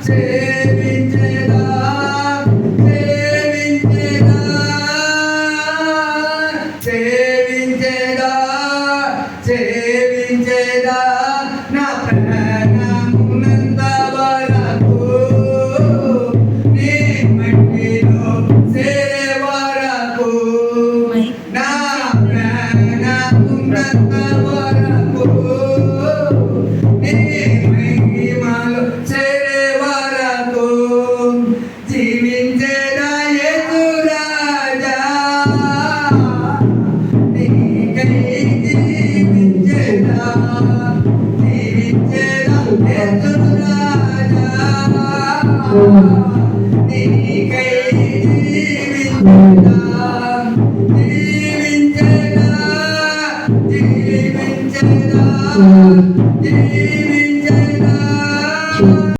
సేవించేదా సేవించేదా సేవించేదా సేవించేదా నా ప్రాణమున్నంత వరకు నీ మట్టిలో చేరే వరకు నా ప్రాణమున్నంత వరకు నీ మహిమలో చేరే వరకు జీవించేదా యేసు రాజా నీకై జీవించేదా జీవించేదా యేసు రాజా